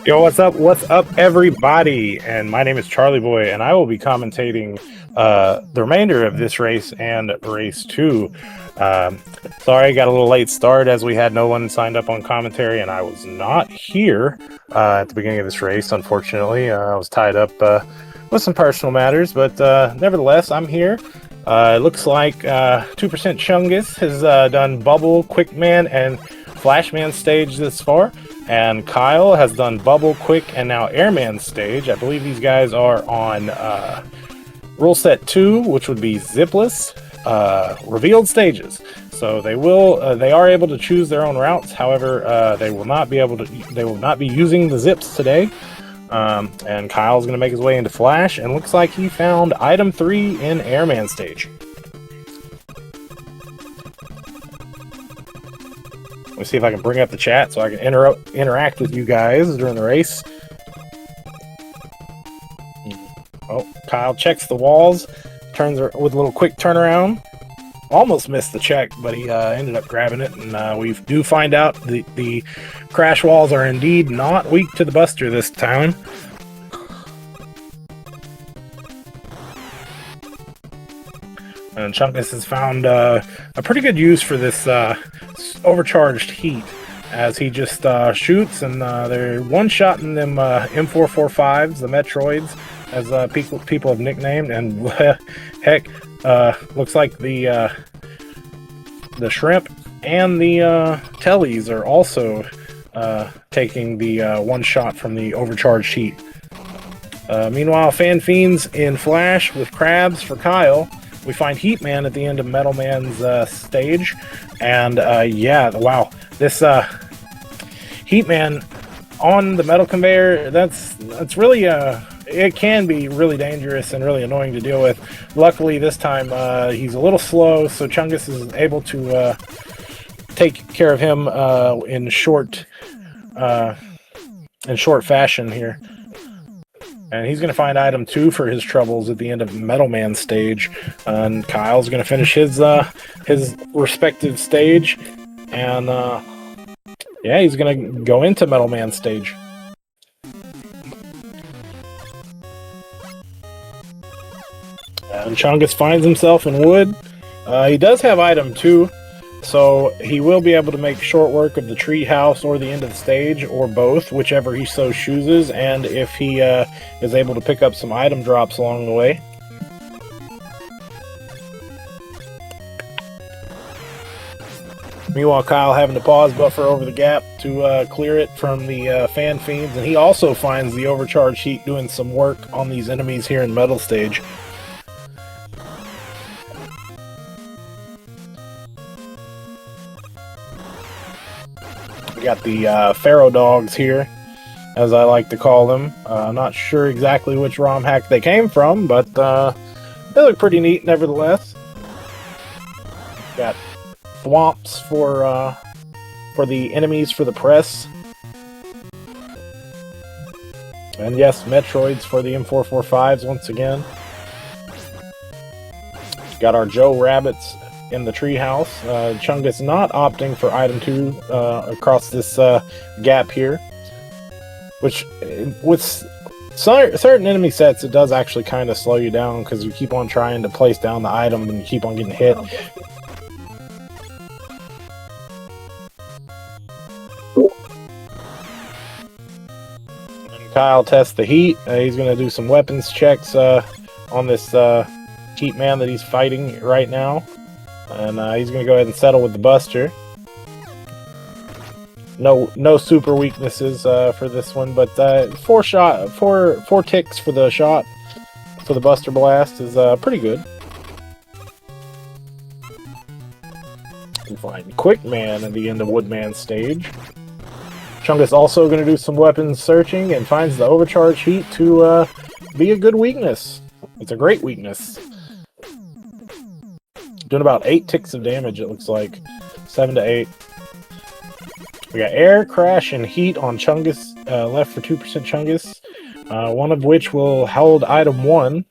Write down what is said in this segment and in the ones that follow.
Yo, what's up? What's up, everybody? And my name is Charlie Boy, and I will be commentating the remainder of this race and race 2. Sorry, got a little late start as we had no one signed up on commentary, and I was not here at the beginning of this race, unfortunately. I was tied up with some personal matters, but nevertheless, I'm here. It looks like 2% Chungus has done Bubble, Quickman, and Flashman stage this far. And Kyle has done Bubble, Quick, and now Airman stage. I believe these guys are on rule set 2, which would be zipless revealed stages. So they are able to choose their own routes. However, they will not be using the zips today. And Kyle's going to make his way into Flash, and looks like he found item 3 in Airman stage. Let me see if I can bring up the chat so I can interact with you guys during the race. Oh, Kyle checks the walls, turns with a little quick turnaround. Almost missed the check, but he ended up grabbing it, and we do find out the crash walls are indeed not weak to the Buster this time. And Chungus has found a pretty good use for this overcharged heat, as he just shoots, and they're one-shotting them M445s, the Metroids, as people have nicknamed, and heck, looks like the shrimp and the tellies are also taking the one shot from the overcharged heat. Meanwhile, Fan Fiends in Flash with crabs for Kyle. We find Heat Man at the end of Metal Man's stage, and yeah, wow, this Heat Man on the metal conveyor, that's really it can be really dangerous and really annoying to deal with. Luckily this time he's a little slow, so Chungus is able to take care of him in short fashion here. And he's going to find item 2 for his troubles at the end of Metal Man stage. And Kyle's going to finish his respective stage. And yeah, he's going to go into Metal Man stage. And Chungus finds himself in wood. He does have item 2. So he will be able to make short work of the tree house or the end of the stage, or both, whichever he so chooses, and if he is able to pick up some item drops along the way. Meanwhile, Kyle having to pause buffer over the gap to clear it from the Fan Fiends, and he also finds the overcharged heat doing some work on these enemies here in Metal Stage. We got the Pharaoh Dogs here, as I like to call them. I'm not sure exactly which ROM hack they came from, but they look pretty neat nevertheless. Got Thwomps for the enemies for the press. And yes, Metroids for the M445s once again. Got our Joe Rabbits in the treehouse. Chungus not opting for item 2 across this gap here, which with certain enemy sets it does actually kind of slow you down, because you keep on trying to place down the item and you keep on getting hit. And Kyle tests the heat. He's going to do some weapons checks on this Heat Man that he's fighting right now. And he's going to go ahead and settle with the Buster. No super weaknesses for this one, but 4 ticks for the shot for the Buster Blast is pretty good. We find Quick Man at the end of Woodman stage. Chungus also going to do some weapons searching and finds the overcharge heat to be a good weakness. It's a great weakness. Doing about 8 ticks of damage, it looks like. 7 to 8. We got Air, Crash, and Heat on Chungus, left for 2% Chungus. One of which will hold item 1.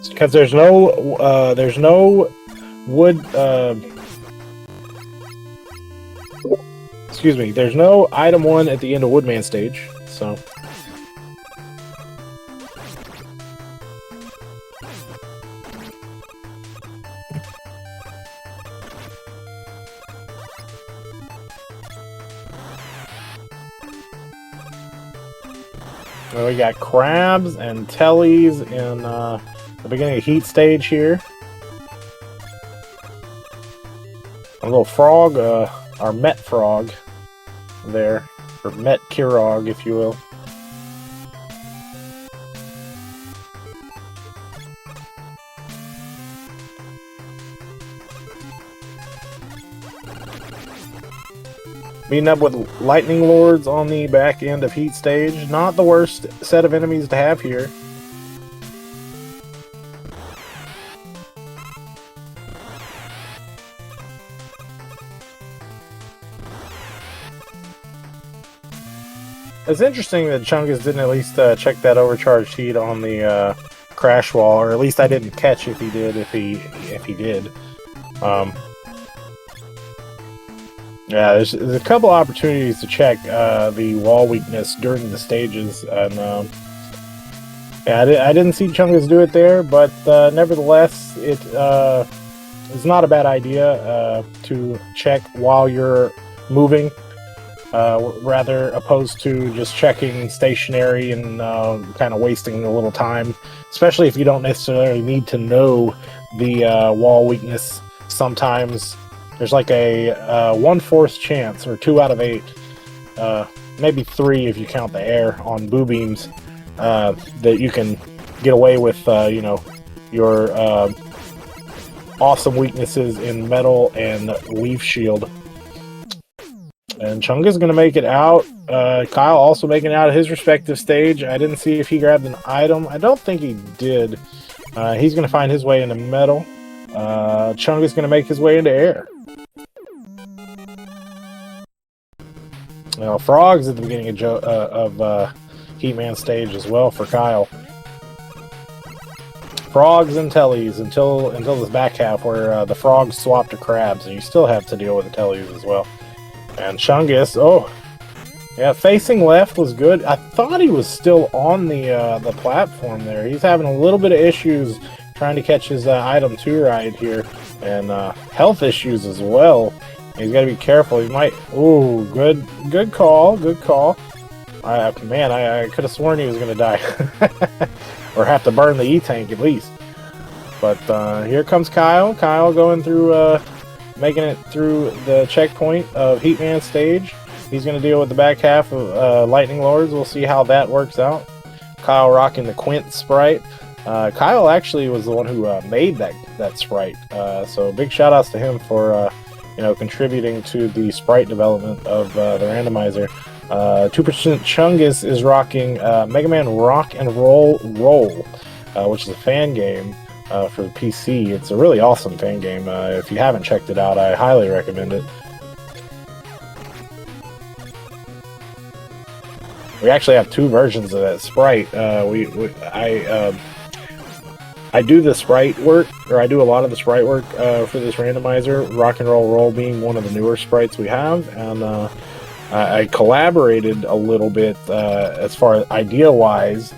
Because there's no wood, excuse me, there's no item 1 at the end of Woodman stage, so... We got crabs and tellies in the beginning of Heat stage here. A little frog, our Met Frog there, or Met Kirog, if you will. Meeting up with Lightning Lords on the back end of Heat stage. Not the worst set of enemies to have here. It's interesting that Chungus didn't at least check that overcharged heat on the crash wall, or at least I didn't catch if he did. If he did. Yeah, there's a couple opportunities to check the wall weakness during the stages, and Yeah, I didn't see Chungus do it there, but nevertheless, it is not a bad idea to check while you're moving, rather opposed to just checking stationary and kind of wasting a little time, especially if you don't necessarily need to know the wall weakness. Sometimes there's like a 1/4 chance, or 2 out of 8, maybe 3 if you count the air on boo beams, that you can get away with, you know, your awesome weaknesses in metal and leaf shield. And Chungus is going to make it out. Kyle also making it out of his respective stage. I didn't see if he grabbed an item. I don't think he did. He's going to find his way into metal. Chungus is going to make his way into air. You know, frogs at the beginning of Heatman stage as well for Kyle. Frogs and tellies until this back half where the frogs swap to crabs, and you still have to deal with the tellies as well. And Chungus, oh yeah, facing left was good. I thought he was still on the platform there. He's having a little bit of issues trying to catch his item 2 right here, and health issues as well. He's got to be careful. He might. Ooh, good call. Good call. Man, I could have sworn he was going to die. Or have to burn the E-tank at least. But here comes Kyle. Kyle going through, making it through the checkpoint of Heatman stage. He's going to deal with the back half of Lightning Lords. We'll see how that works out. Kyle rocking the Quint sprite. Kyle actually was the one who made that sprite. So big shout outs to him for you know, contributing to the sprite development of the randomizer. 2% Chungus is rocking Mega Man Rock and Roll, which is a fan game for the PC. It's a really awesome fan game. If you haven't checked it out, I highly recommend it. We actually have 2 versions of that sprite. I do the sprite work, or I do a lot of the sprite work for this randomizer, Rock and Roll being one of the newer sprites we have, and I collaborated a little bit as far as idea-wise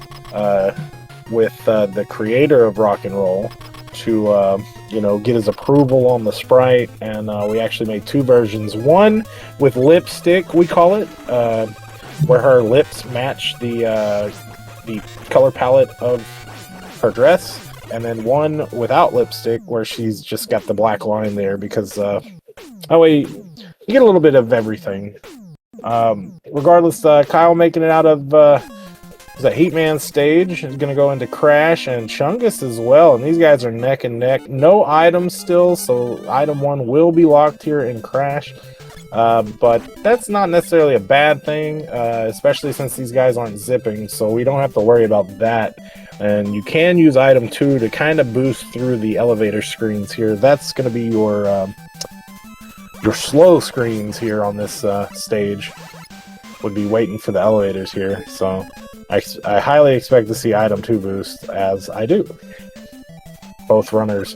with the creator of Rock and Roll to you know, get his approval on the sprite, and we actually made 2 versions. One with lipstick, we call it, where her lips match the color palette of her dress. And then one without lipstick, where she's just got the black line there, because that way you get a little bit of everything. Regardless, Kyle making it out of the Heatman stage is going to go into Crash, and Chungus as well. And these guys are neck and neck. No items still, so item 1 will be locked here in Crash. But that's not necessarily a bad thing, especially since these guys aren't zipping, so we don't have to worry about that. And you can use item 2 to kind of boost through the elevator screens here. That's going to be your slow screens here on this stage. Would be waiting for the elevators here. So I highly expect to see item 2 boost, as I do. Both runners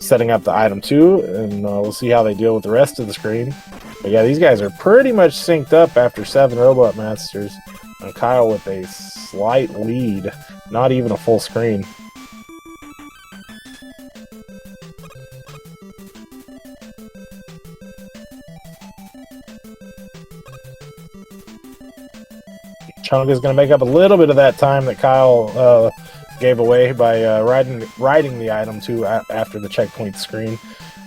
setting up the item 2, and we'll see how they deal with the rest of the screen. But yeah, these guys are pretty much synced up after 7 Robot Masters. And Kyle with a slight lead, not even a full screen. Chungus is going to make up a little bit of that time that Kyle gave away by riding the item 2 after the checkpoint screen.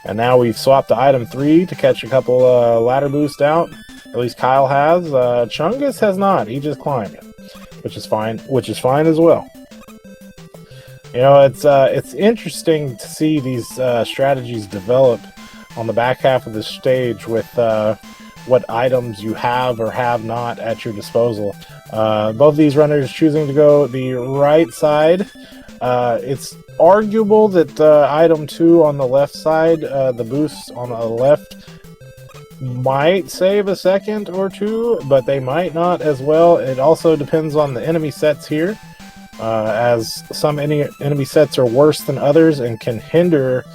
And now we've swapped to item 3 to catch a couple ladder boosts out. At least Kyle has. Chungus has not. He just climbed, which is fine. Which is fine as well. You know, it's interesting to see these strategies develop on the back half of the stage with what items you have or have not at your disposal. Both these runners choosing to go the right side. It's arguable that item 2 on the left side, the boosts on the left, might save a second or 2, but they might not as well. It also depends on the enemy sets here, as some enemy sets are worse than others and can hinder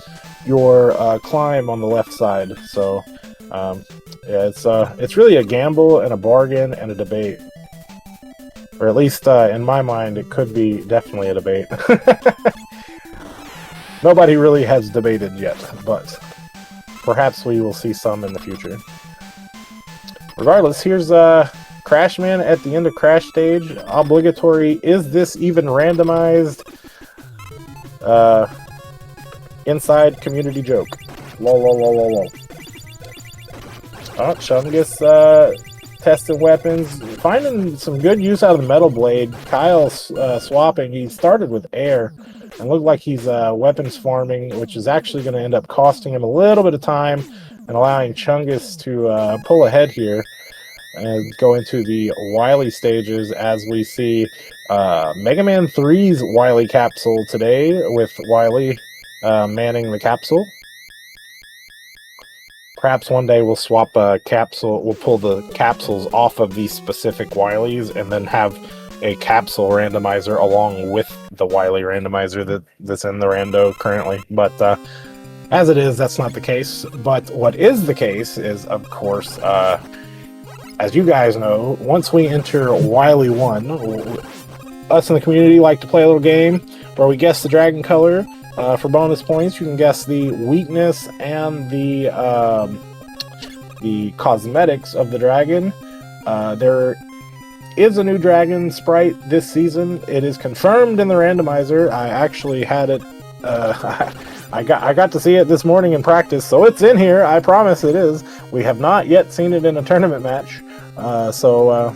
your climb on the left side. So yeah, it's really a gamble and a bargain and a debate. Or at least in my mind, it could be definitely a debate. Nobody really has debated yet, but perhaps we will see some in the future. Regardless, here's Crashman at the end of Crash Stage. Obligatory, is this even randomized? Inside community joke. Lol, lol, lol, lol, lol. Oh, Chungus testing weapons. Finding some good use out of the Metal Blade. Kyle's swapping. He started with air and looked like he's weapons farming, which is actually going to end up costing him a little bit of time and allowing Chungus to pull ahead here and go into the Wily stages as we see Mega Man 3's Wily capsule today with Wily manning the capsule. Perhaps one day we'll swap a capsule, we'll pull the capsules off of these specific Wilies and then have a capsule randomizer along with the Wily randomizer that's in the rando currently. But as it is, that's not the case. But what is the case is, of course, as you guys know, once we enter Wily 1, us in the community like to play a little game where we guess the dragon color. For bonus points, you can guess the weakness and the cosmetics of the dragon. There is a new dragon sprite this season. It is confirmed in the randomizer. I actually had it. I got to see it this morning in practice, so it's in here. I promise it is. We have not yet seen it in a tournament match. So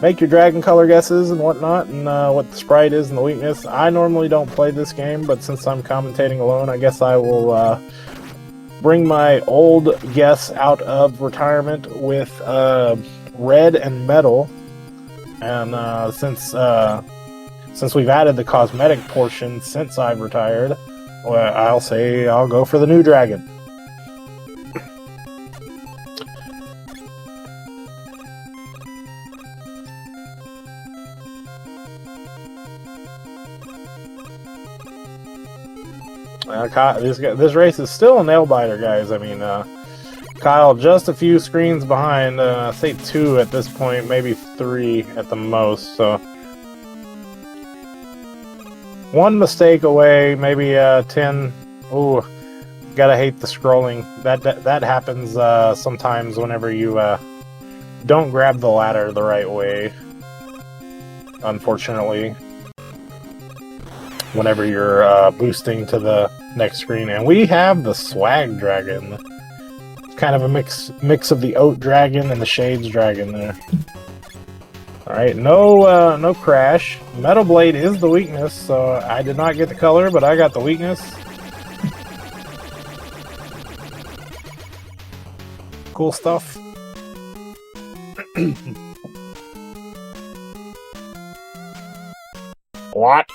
make your dragon color guesses and whatnot, and what the sprite is and the weakness. I normally don't play this game, but since I'm commentating alone, I guess I will bring my old guess out of retirement with red and metal. And since we've added the cosmetic portion since I've retired, well, I'll say I'll go for the new dragon. This race is still a nail-biter, guys. I mean, Kyle just a few screens behind, say 2 at this point, maybe 3 at the most, so... one mistake away, maybe 10... Ooh, gotta hate the scrolling. That happens sometimes whenever you don't grab the ladder the right way, unfortunately. Whenever you're boosting to the next screen. And we have the Swag Dragon. It's kind of a mix of the Oat Dragon and the Shades Dragon there. Alright, no crash. Metal Blade is the weakness, so I did not get the color, but I got the weakness. Cool stuff. What?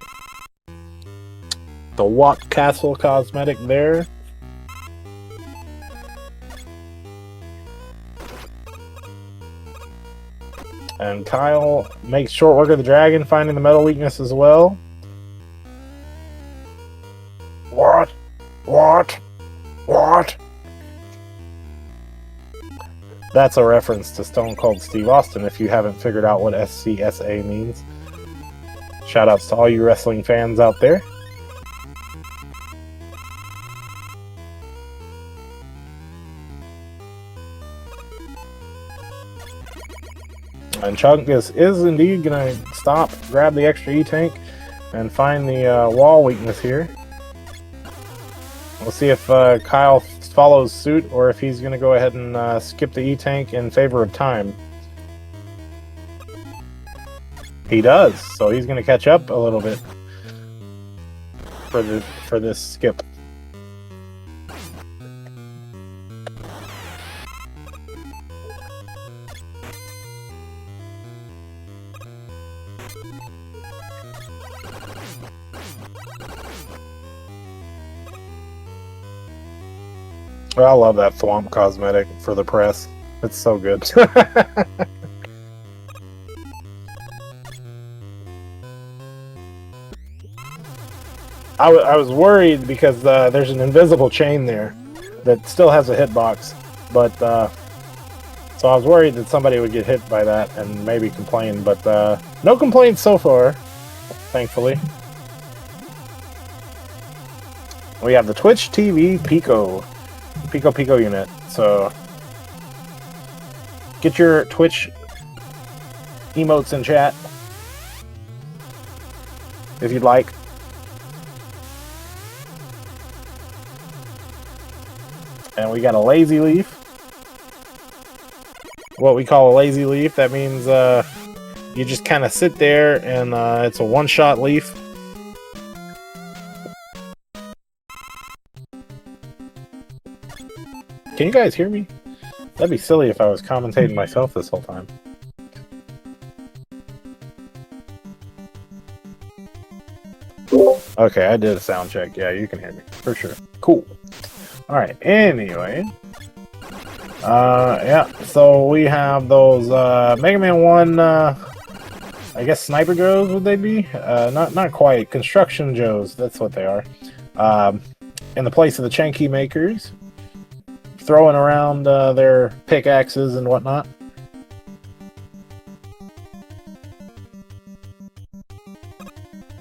The Watt Castle cosmetic there. And Kyle makes short work of the dragon, finding the metal weakness as well. What? That's a reference to Stone Cold Steve Austin if you haven't figured out what SCSA means. Shoutouts to all you wrestling fans out there. And Chungus is indeed going to stop, grab the extra E-Tank, and find the wall weakness here. We'll see if Kyle follows suit, or if he's going to go ahead and skip the E-Tank in favor of time. He does, so he's going to catch up a little bit for this skip. I love that Thwomp cosmetic for the press. It's so good. I was worried because there's an invisible chain there that still has a hitbox, but So I was worried that somebody would get hit by that and maybe complain, but no complaints so far, thankfully. We have the Twitch TV Pico unit. So get your Twitch emotes in chat if you'd like. And we got a lazy leaf. What we call a lazy leaf, that means you just kind of sit there and it's a one-shot leaf. Can you guys hear me? That'd be silly if I was commentating myself this whole time. Okay, I did a sound check. Yeah, you can hear me. For sure. Cool. Alright, anyway. Yeah, so we have those Mega Man 1, I guess Sniper Joes, would they be? Not quite. Construction Joes, that's what they are. In the place of the Chenky makers. Throwing around their pickaxes and whatnot.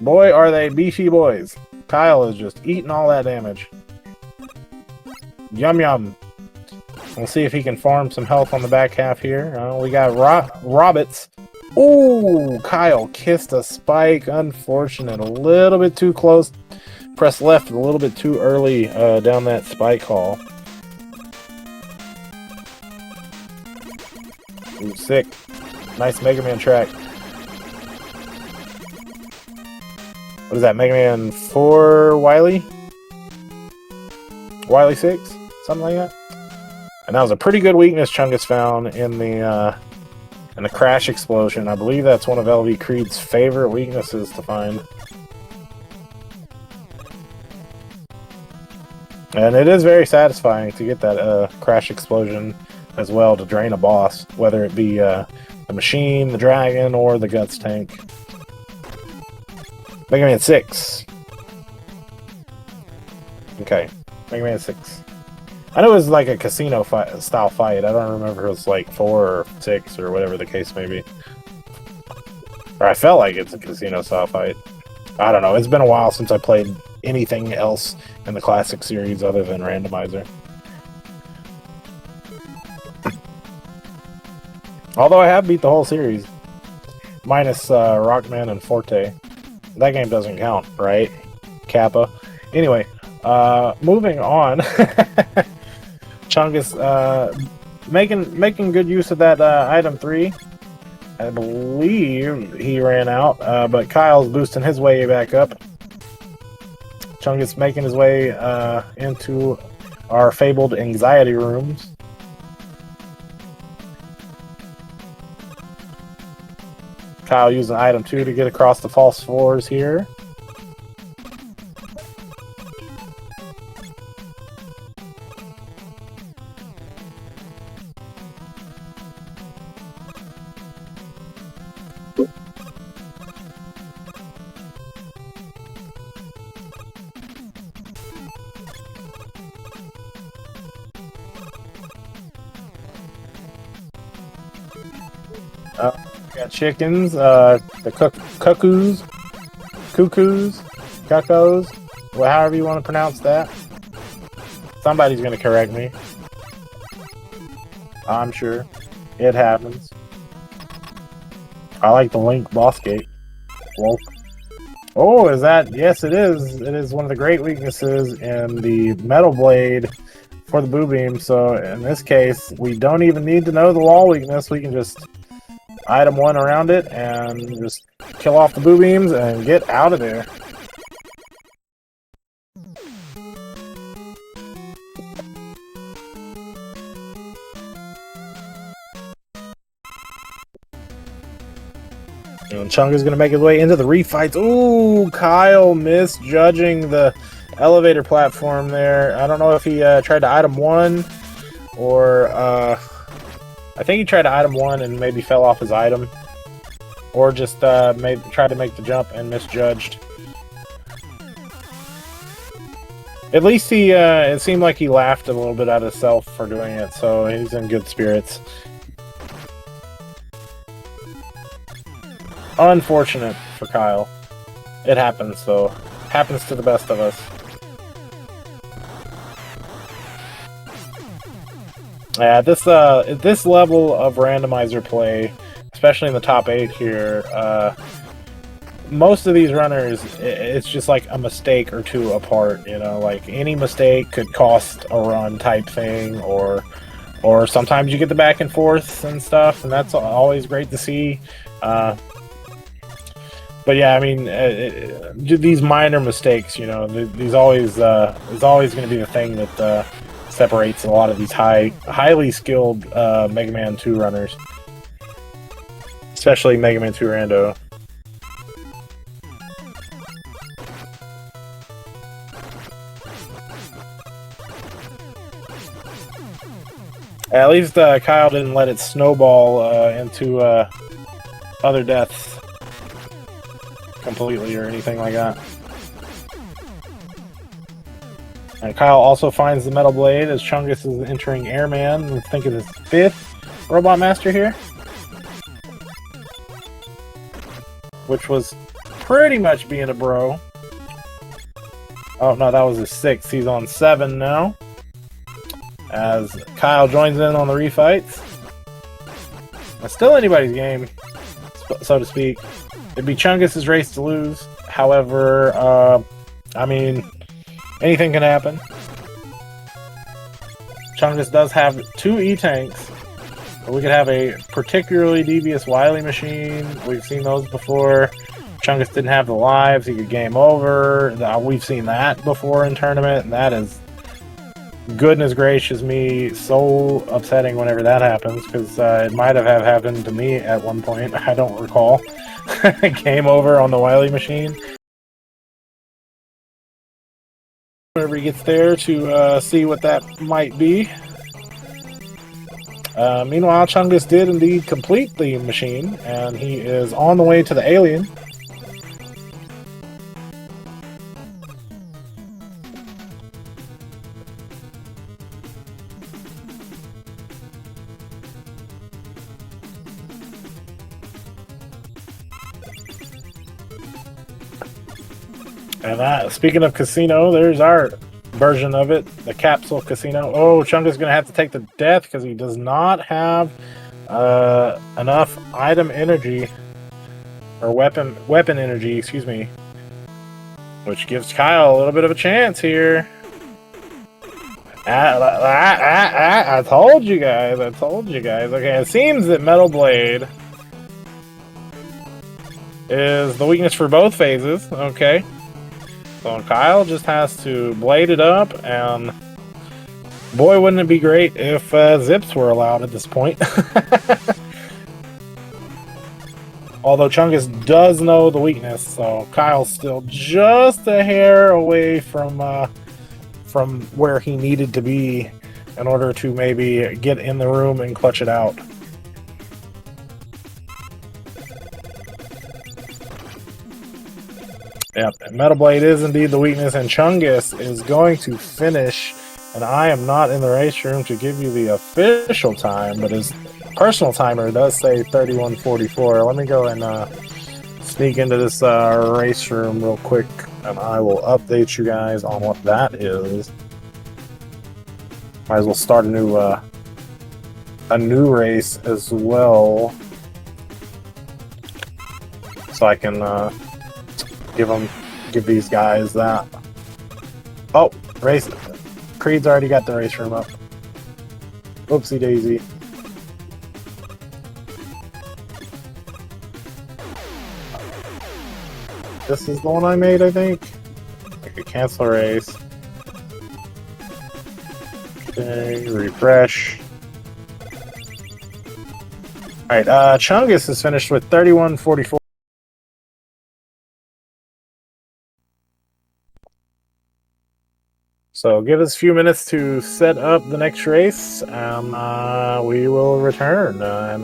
Boy, are they beefy boys. Kyle is just eating all that damage. Yum yum. We'll see if he can farm some health on the back half here. We got Robbits. Ooh, Kyle kissed a spike. Unfortunate. A little bit too close. Press left a little bit too early down that spike hall. Ooh, sick. Nice Mega Man track. What is that? Mega Man 4 Wily? Wily 6? Something like that? And that was a pretty good weakness Chungus found in the crash explosion. I believe that's one of LV Creed's favorite weaknesses to find. And it is very satisfying to get that crash explosion as well to drain a boss, whether it be the machine, the dragon, or the guts tank. Mega Man 6. Okay, Mega Man 6. I know it was like a casino style fight. I don't remember if it was like 4 or 6 or whatever the case may be. Or I felt like it's a casino style fight. I don't know. It's been a while since I played anything else in the classic series other than Randomizer. Although I have beat the whole series. Minus Rockman and Forte. That game doesn't count, right? Kappa. Anyway, moving on. Chungus making good use of that item 3. I believe he ran out, but Kyle's boosting his way back up. Chungus making his way into our fabled anxiety rooms. Kyle using item 2 to get across the false floors here. Got chickens, the cuckoos, well, however you want to pronounce that. Somebody's going to correct me. I'm sure. It happens. I like the Link boss gate. Well, oh, is that? Yes, it is. It is one of the great weaknesses in the Metal Blade for the Boo Beam. So in this case, we don't even need to know the wall weakness. We can just item 1 around it and just kill off the Boo Beams and get out of there. And Chungus is going to make his way into the refights. Ooh, Kyle misjudging the elevator platform there. I don't know if he tried to item 1 or I think he tried to item 1 and maybe fell off his item. Or just tried to make the jump and misjudged. At least he, it seemed like he laughed a little bit at himself for doing it, so he's in good spirits. Unfortunate for Kyle. It happens, though. Happens to the best of us. Yeah, this level of randomizer play, especially in the top 8 here, most of these runners, it's just like a mistake or two apart, you know, like any mistake could cost a run type thing, or sometimes you get the back and forth and stuff, and that's always great to see. But yeah, I mean, these minor mistakes, you know, these always is always going to be the thing that separates a lot of these highly skilled Mega Man 2 runners, especially Mega Man 2 Rando. At least Kyle didn't let it snowball into other deaths completely or anything like that. And Kyle also finds the Metal Blade as Chungus is entering Airman. I think it's his 5th Robot Master here, which was pretty much being a bro. Oh no, that was his 6th. He's on 7 now, as Kyle joins in on the refights. It's still anybody's game, so to speak. It'd be Chungus' race to lose. However, I mean, anything can happen. Chungus does have 2 E-Tanks. We could have a particularly devious Wily machine. We've seen those before. Chungus didn't have the lives. He could game over. We've seen that before in tournament, and that is, goodness gracious me, so upsetting whenever that happens, because it might have happened to me at one point. I don't recall. Game over on the Wily machine. Whenever he gets there to see what that might be. Meanwhile, Chungus did indeed complete the machine, and he is on the way to the alien. And speaking of casino, there's our version of it, the capsule casino. Oh, Chungus is going to have to take the death because he does not have enough item energy, or weapon energy, excuse me, which gives Kyle a little bit of a chance here. I told you guys. Okay, it seems that Metal Blade is the weakness for both phases. Okay. So Kyle just has to blade it up, and boy, wouldn't it be great if zips were allowed at this point. Although Chungus does know the weakness, so Kyle's still just a hair away from where he needed to be in order to maybe get in the room and clutch it out. Yep, Metal Blade is indeed the weakness, and Chungus is going to finish, and I am not in the race room to give you the official time, but his personal timer does say 31:44. Let me go and sneak into this race room real quick, and I will update you guys on what that is. Might as well start a new race as well, so I can give these guys that. Oh, race. Creed's already got the race room up. Oopsie daisy. This is the one I made, I think. Okay, cancel race. Okay, refresh. Alright, Chungus is finished with 31:44. So give us a few minutes to set up the next race, and we will return. And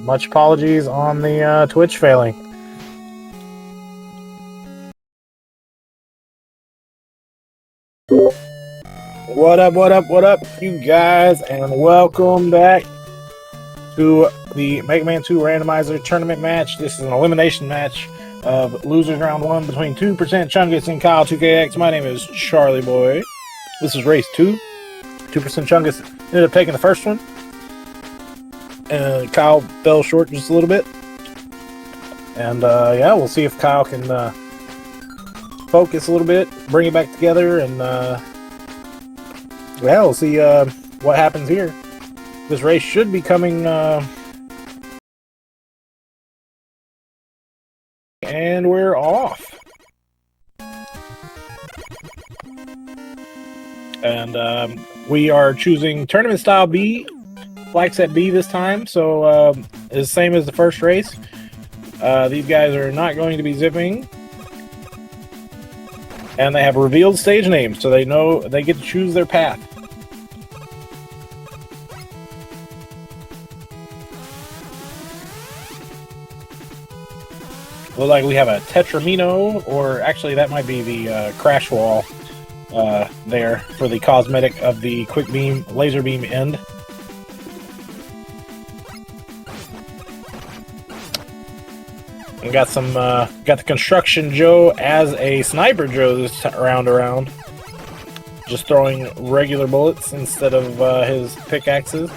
much apologies on the Twitch failing. What up, you guys, and welcome back to the Mega Man 2 Randomizer tournament match. This is an elimination match of losers round 1 between 2% Chungus and Kyle2KX. My name is Charlie Boy. This is race 2. 2% Chungus ended up taking the first one. And Kyle fell short just a little bit. And yeah, we'll see if Kyle can focus a little bit, bring it back together, and yeah, we'll see what happens here. This race should be coming, and we're off. And we are choosing Tournament Style B, Flag Set B this time, so it's the same as the first race. These guys are not going to be zipping. And they have revealed stage names, so they know they get to choose their path. Looks like we have a Tetramino, or actually that might be the crash wall there for the cosmetic of the quick beam, laser beam end. We got some, got the Construction Joe as a Sniper Joe this round around. Just throwing regular bullets instead of his pickaxes.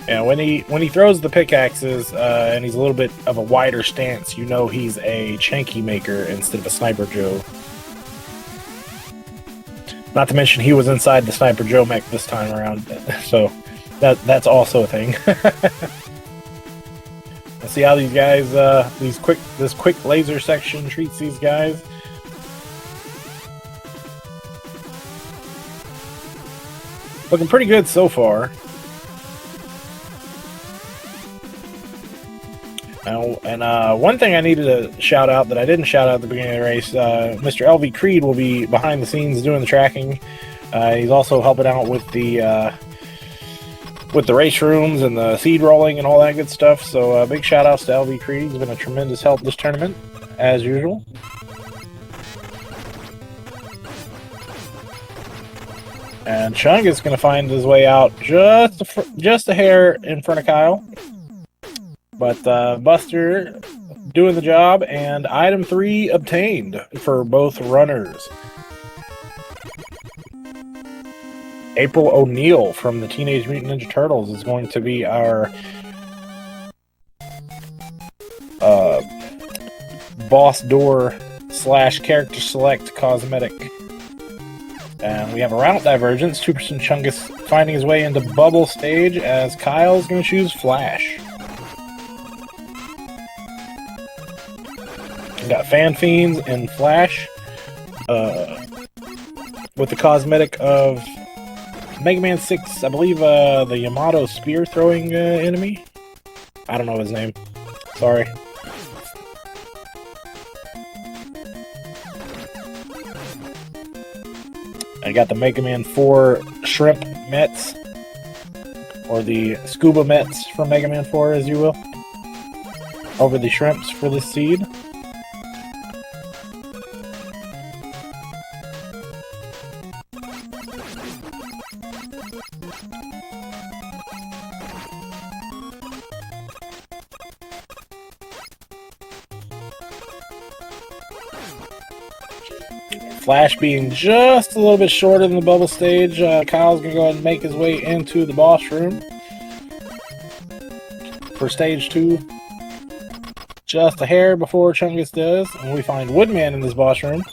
And when he throws the pickaxes, and he's a little bit of a wider stance, you know he's a Chanky Maker instead of a Sniper Joe. Not to mention he was inside the Sniper Joe mech this time around, so that's also a thing. Let's see how these guys, this quick laser section treats these guys. Looking pretty good so far. And one thing I needed to shout out that I didn't shout out at the beginning of the race, Mr. LV Creed will be behind the scenes doing the tracking. He's also helping out with the race rooms and the seed rolling and all that good stuff. So big shout outs to LV Creed. He's been a tremendous help this tournament, as usual. And Chungus is going to find his way out just a hair in front of Kyle. But Buster doing the job, and item 3 obtained for both runners. April O'Neil from the Teenage Mutant Ninja Turtles is going to be our boss door / character select cosmetic. And we have a route divergence. 2% Chungus finding his way into bubble stage as Kyle's going to choose Flash. We got Fan Fiends and Flash with the cosmetic of Mega Man 6, I believe the Yamato spear throwing enemy. I don't know his name. Sorry. I got the Mega Man 4 Shrimp Mets, or the Scuba Mets from Mega Man 4, as you will, over the shrimps for this seed. Flash being just a little bit shorter than the bubble stage. Kyle's going to go ahead and make his way into the boss room for stage 2. Just a hair before Chungus does. And we find Woodman in this boss room.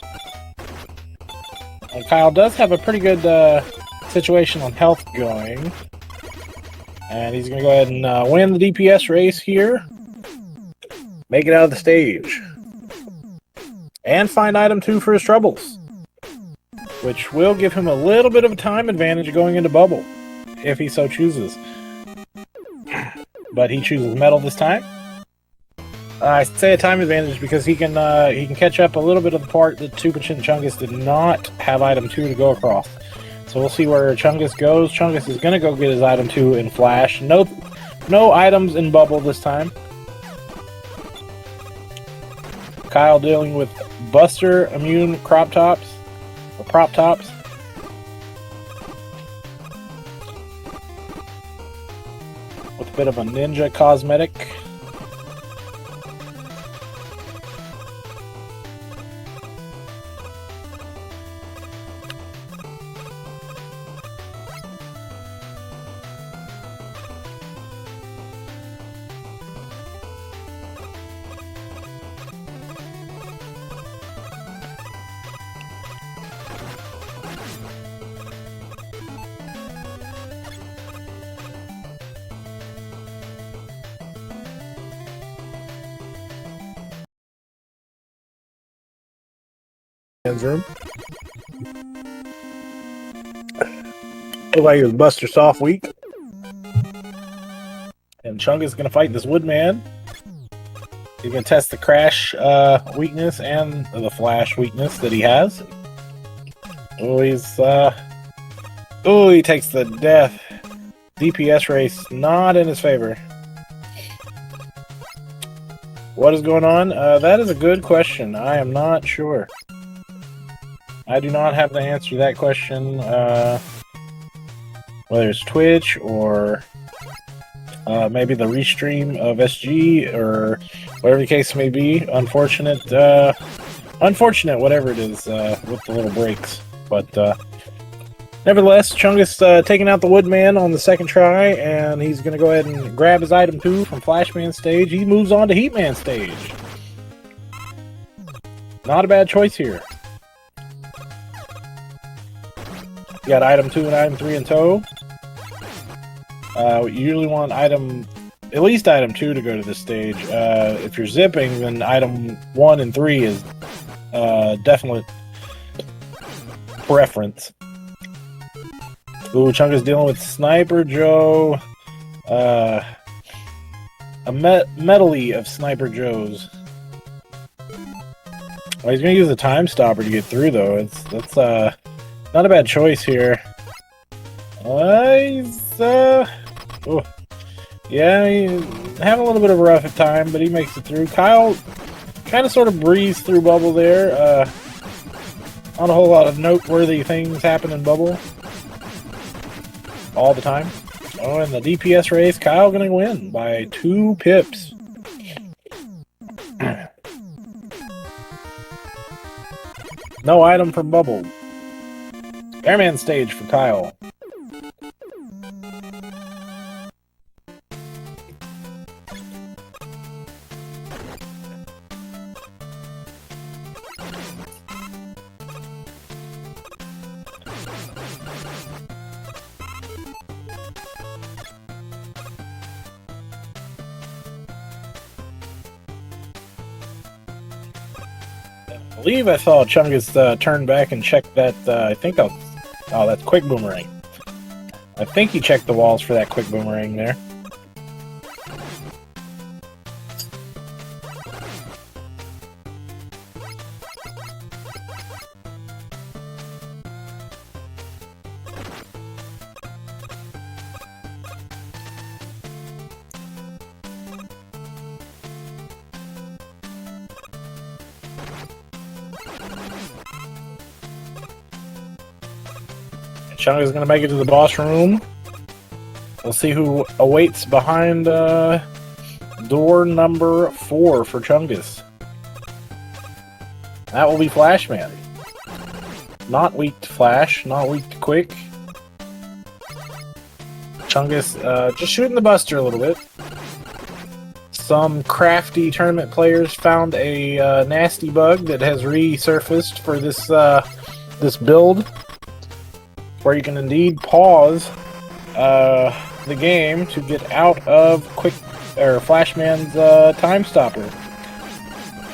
And Kyle does have a pretty good situation on health going. And he's going to go ahead and win the DPS race here. Make it out of the stage. And find item 2 for his troubles, which will give him a little bit of a time advantage going into bubble, if he so chooses. But he chooses metal this time. I say a time advantage because he can catch up a little bit of the part that 2% Chungus did not have item 2 to go across. So we'll see where Chungus goes. Chungus is going to go get his item 2 in Flash. No items in bubble this time. Kyle dealing with Buster immune crop tops, or prop tops. Bit of a ninja cosmetic. Room. Looked like it was Buster Soft week. And Chungus is going to fight this Woodman. He's going to test the crash weakness and the flash weakness that he has. Oh, he takes the death. DPS race not in his favor. What is going on? That is a good question. I am not sure. I do not have the answer to that question, whether it's Twitch or maybe the restream of SG or whatever the case may be. Unfortunate, whatever it is, with the little breaks. But nevertheless, Chungus taking out the Woodman on the second try, and he's going to go ahead and grab his item 2 from Flashman stage. He moves on to Heatman stage. Not a bad choice here. You got item 2 and item 3 in tow. You usually want at least item 2 to go to this stage. If you're zipping, then item 1 and 3 is definite preference. Ooh, Chungus dealing with Sniper Joe. A medley of Sniper Joes. Well, he's going to use the Time Stopper to get through, though. That's not a bad choice here. Yeah, he's having a little bit of a rough time, but he makes it through. Kyle kind of sort of breezed through Bubble there. Not a whole lot of noteworthy things happen in Bubble all the time. Oh, and the DPS race, Kyle gonna win by 2 pips. No item from Bubble. Airman stage for Kyle. I believe I saw Chungus turn back and check that. Oh, that's quick boomerang. I think he checked the walls for that quick boomerang there. Chungus is going to make it to the boss room. We'll see who awaits behind door number 4 for Chungus. That will be Flashman. Not weak to Flash, not weak to Quick. Chungus just shooting the Buster a little bit. Some crafty tournament players found a nasty bug that has resurfaced for this build, where you can indeed pause the game to get out of Flashman's Time Stopper.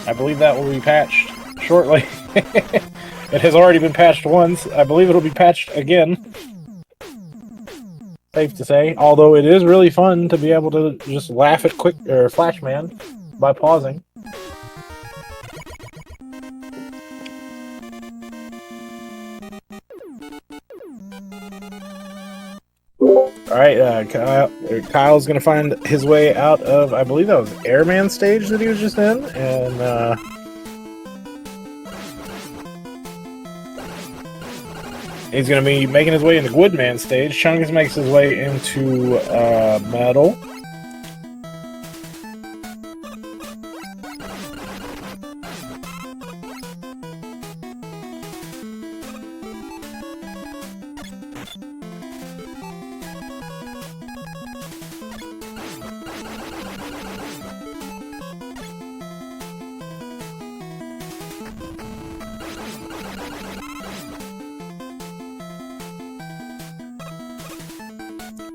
I believe that will be patched shortly. It has already been patched once. I believe it'll be patched again. Safe to say. Although it is really fun to be able to just laugh at Flashman by pausing. Alright, Kyle's gonna find his way out of, I believe that was Airman stage that he was just in, and he's gonna be making his way into Woodman stage. Chungus makes his way into Metal.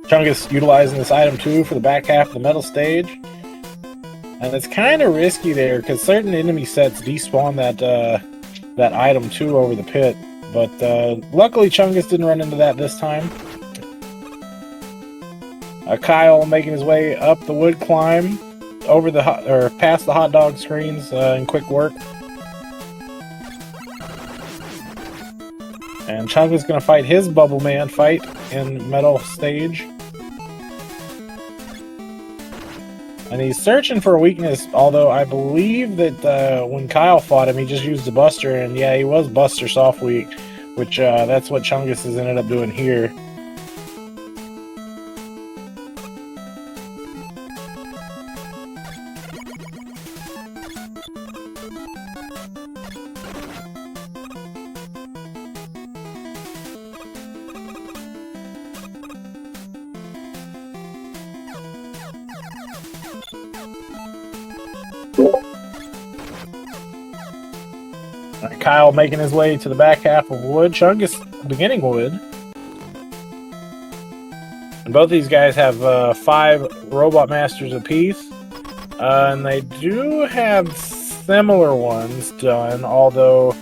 Chungus utilizing this item 2 for the back half of the metal stage. And it's kind of risky there because certain enemy sets despawn that item 2 over the pit. But luckily Chungus didn't run into that this time. Kyle making his way up the wood climb over the past the hot dog screens in quick work. And Chungus gonna fight his Bubble Man fight in metal stage. And he's searching for a weakness, although I believe that when Kyle fought him, he just used the Buster, and yeah, he was Buster soft weak, which that's what Chungus has ended up doing here. Kyle making his way to the back half of wood. Chungus beginning wood. And both these guys have 5 Robot Masters apiece. And they do have similar ones done, although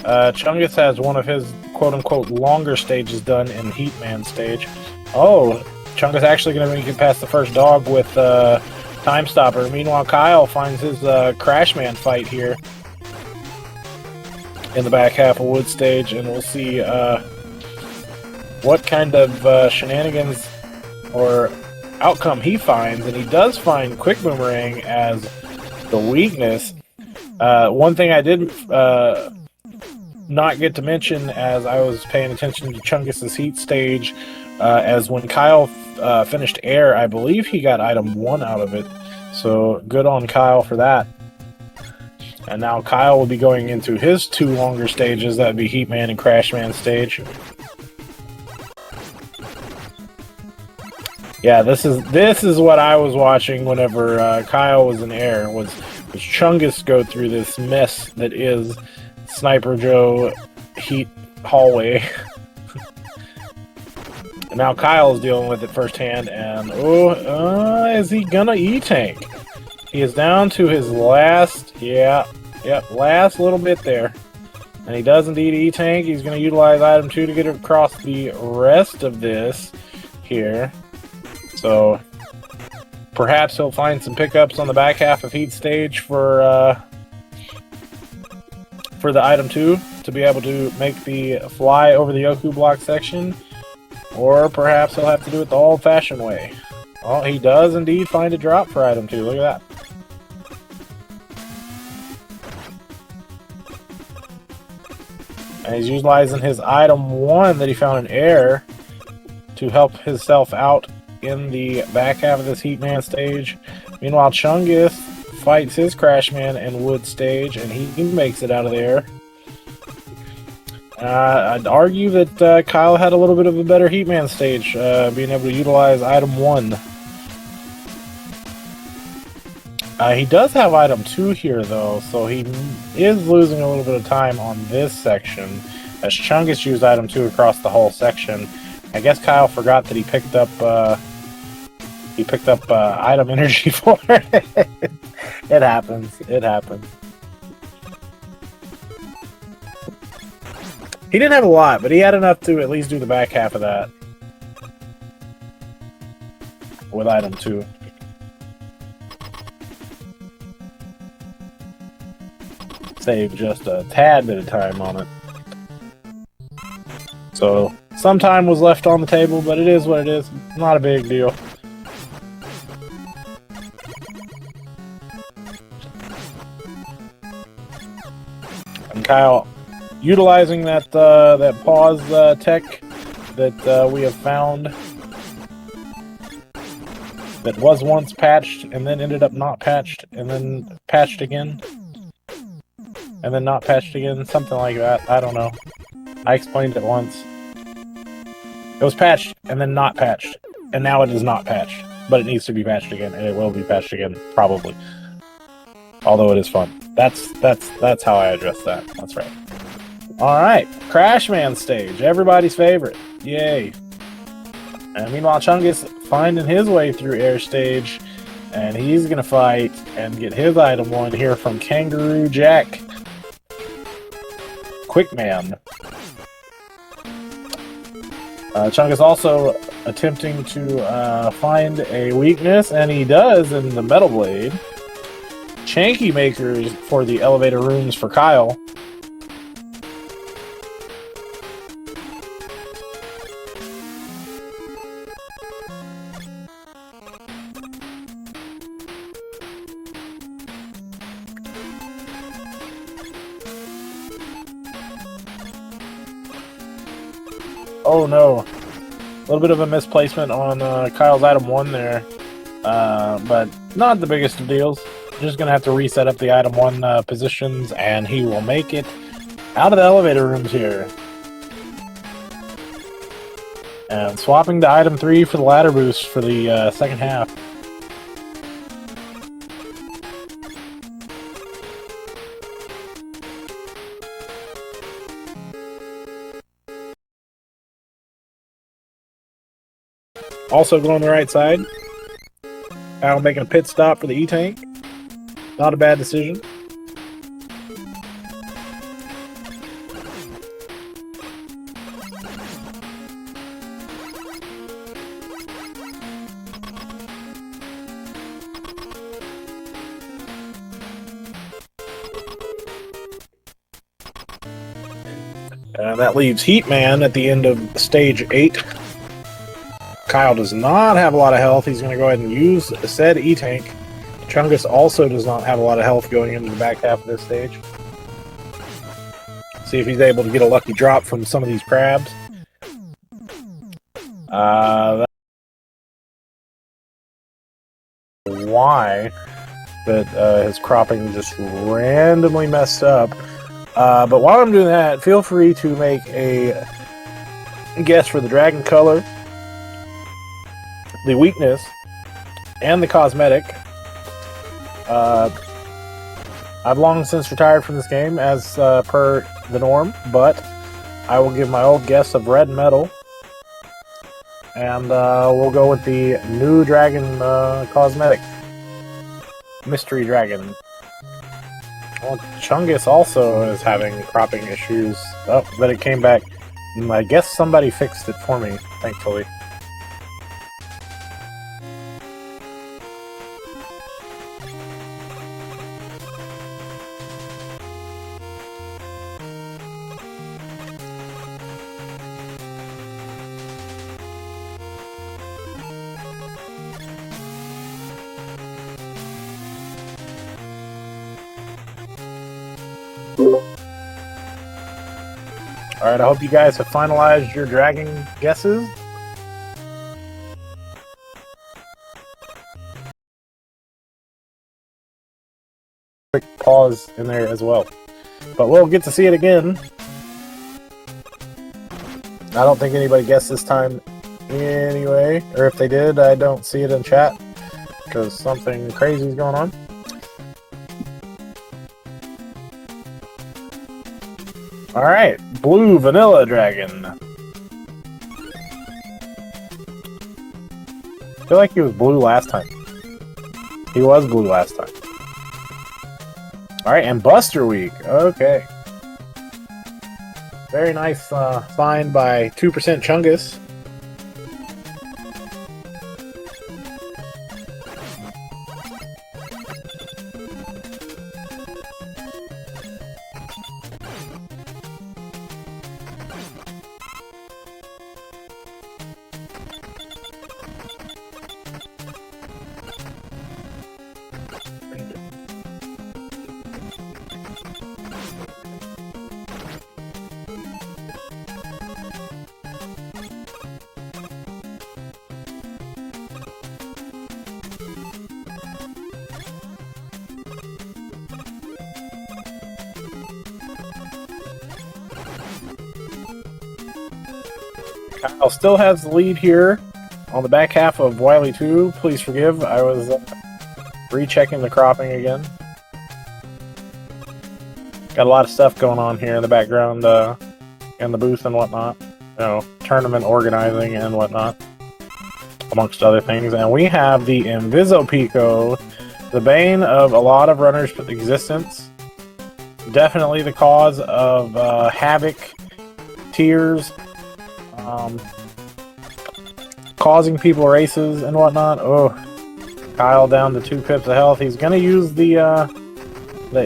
Chungus has one of his quote-unquote longer stages done in Heatman stage. Oh, Chungus actually going to make it past the first dog with Time Stopper. Meanwhile, Kyle finds his Crashman fight here in the back half of wood stage, and we'll see what kind of shenanigans or outcome he finds. And he does find Quick Boomerang as the weakness. One thing I did not get to mention as I was paying attention to Chungus's heat stage, as when Kyle finished air, I believe he got item 1 out of it. So good on Kyle for that. And now Kyle will be going into his 2 longer stages. That would be Heatman and Crashman stage. Yeah, this is what I was watching whenever Kyle was in air. Was Chungus go through this mess that is Sniper Joe Heat Hallway. And now Kyle is dealing with it firsthand. And is he gonna E-Tank? He is down to his last, last little bit there. And he does indeed E-Tank. He's going to utilize item 2 to get across the rest of this here. So, perhaps he'll find some pickups on the back half of Heat Stage for the item 2 to be able to make the fly over the Yoku block section. Or perhaps he'll have to do it the old-fashioned way. Well, he does indeed find a drop for item 2. Look at that. And he's utilizing his item 1 that he found in air to help himself out in the back half of this Heatman stage. Meanwhile, Chungus fights his Crashman in wood stage, and he makes it out of there. I'd argue that Kyle had a little bit of a better Heatman stage, being able to utilize item 1. He does have item 2 here, though, so he is losing a little bit of time on this section, as Chungus used item 2 across the whole section. I guess Kyle forgot that he picked up item energy for it. It happens. It happens. He didn't have a lot, but he had enough to at least do the back half of that with item 2. Save just a tad bit of time on it. So, some time was left on the table, but it is what it is. Not a big deal. And Kyle, utilizing that pause tech that we have found, that was once patched and then ended up not patched and then patched again. And then not patched again, something like that. I don't know. I explained it once. It was patched and then not patched, and now it is not patched, but it needs to be patched again, and it will be patched again, probably. Although it is fun. That's how I address that. That's right. Alright, Crashman stage, everybody's favorite. Yay. And meanwhile, Chungus finding his way through air stage, and he's gonna fight and get his item 1 here from Kangaroo Jack. Quickman. Chungus also attempting to find a weakness, and he does in the Metal Blade. Chanky makers for the elevator rooms for Kyle. Oh no, a little bit of a misplacement on Kyle's item 1 there, but not the biggest of deals. Just gonna have to reset up the item 1 positions, and he will make it out of the elevator rooms here. And swapping to item 3 for the ladder boost for the second half. Also going the right side. Kyle making a pit stop for the E-Tank. Not a bad decision. And that leaves Heatman at the end of stage 8. Kyle does not have a lot of health. He's going to go ahead and use said E-Tank. Chungus also does not have a lot of health going into the back half of this stage. See if he's able to get a lucky drop from some of these crabs. That's why that his cropping just randomly messed up. But while I'm doing that, feel free to make a guess for the dragon color, the weakness, and the cosmetic. I've long since retired from this game, as per the norm, but I will give my old guess of red metal, and we'll go with the new dragon cosmetic, mystery dragon. Well, Chungus also is having cropping issues. Oh, but it came back. I guess somebody fixed it for me, thankfully. Alright, I hope you guys have finalized your dragon guesses. Quick pause in there as well. But we'll get to see it again. I don't think anybody guessed this time anyway. Or if they did, I don't see it in chat, because something crazy is going on. Alright, blue vanilla dragon. I feel like he was blue last time. He was blue last time. Alright, and Buster Week. Okay. Very nice find by 2% Chungus. Kyle still has the lead here on the back half of Wily 2. Please forgive, I was rechecking the cropping again. Got a lot of stuff going on here in the background, in the booth and whatnot. You know, tournament organizing and whatnot, amongst other things. And we have the Invisipico, the bane of a lot of runners' existence. Definitely the cause of havoc, tears, causing people races and whatnot. Oh, Kyle down to 2 pips of health. He's gonna use the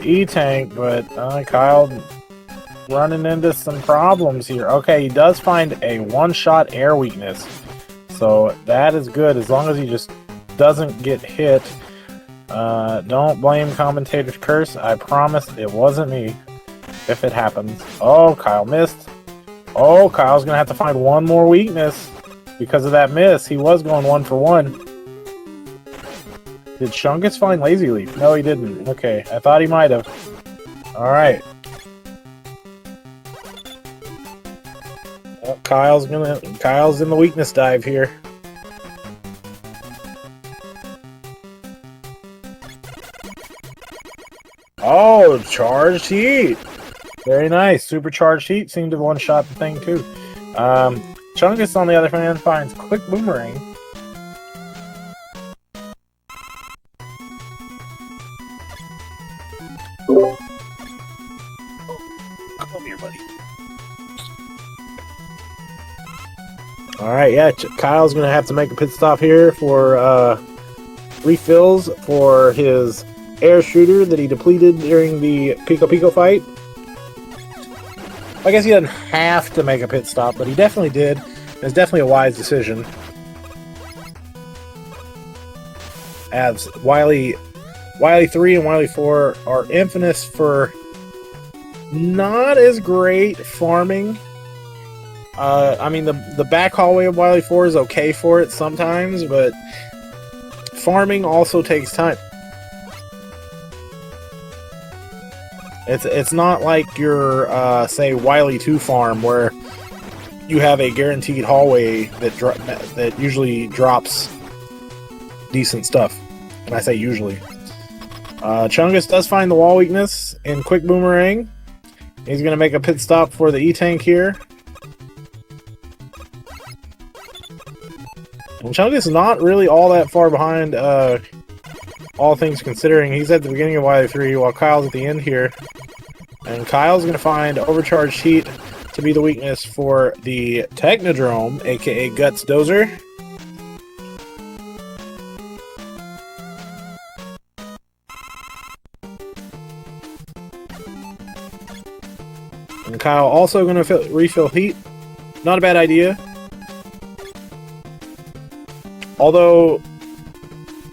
E-tank, but Kyle running into some problems here. Okay, he does find a one-shot air weakness, so that is good as long as he just doesn't get hit. Don't blame commentator's curse. I promise it wasn't me if it happens. Oh, Kyle missed. Oh, Kyle's gonna have to find one more weakness because of that miss. He was going 1 for 1. Did Chungus find Lazy Leaf? No, he didn't. Okay, I thought he might have. Alright. Well, Kyle's in the weakness dive here. Oh, charged heat. Very nice. Supercharged heat seemed to one-shot the thing too. Chungus, on the other hand, finds quick boomerang. Come here, buddy. Alright, yeah, Kyle's going to have to make a pit stop here for refills for his air shooter that he depleted during the Pico Pico fight. I guess he doesn't have to make a pit stop, but he definitely did. It's definitely a wise decision. As Wily 3 and Wily 4 are infamous for not as great farming. I mean, the back hallway of Wily 4 is okay for it sometimes, but farming also takes time. It's not like your, say, Wily 2 farm, where you have a guaranteed hallway that usually drops decent stuff. And I say usually. Chungus does find the wall weakness in Quick Boomerang. He's going to make a pit stop for the E-Tank here. And Chungus is not really all that far behind, all things considering. He's at the beginning of Wily 3, while Kyle's at the end here. And Kyle's going to find Overcharged Heat to be the weakness for the Technodrome, aka Guts Dozer. And Kyle also going to refill heat. Not a bad idea. Although,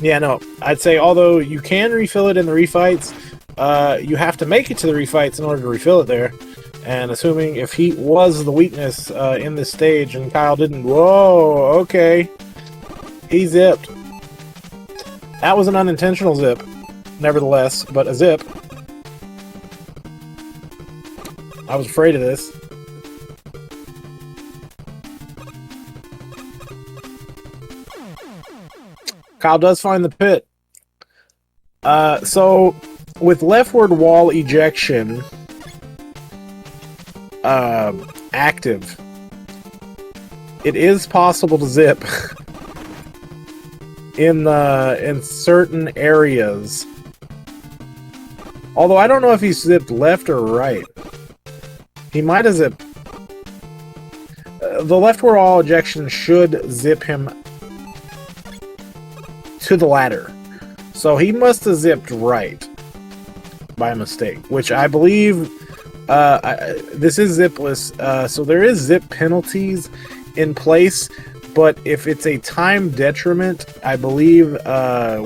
yeah, no, I'd say although you can refill it in the refights, you have to make it to the refights in order to refill it there. And assuming if heat was the weakness in this stage and Kyle didn't, whoa, okay, he zipped. That was an unintentional zip, nevertheless, but a zip. I was afraid of this. Kyle does find the pit. So, with leftward wall ejection active, it is possible to zip in certain areas. Although I don't know if he zipped left or right. He might have zipped. The leftward wall ejection should zip him to the ladder. So he must have zipped right by mistake, which I believe this is zipless, so there is zip penalties in place, but if it's a time detriment, I believe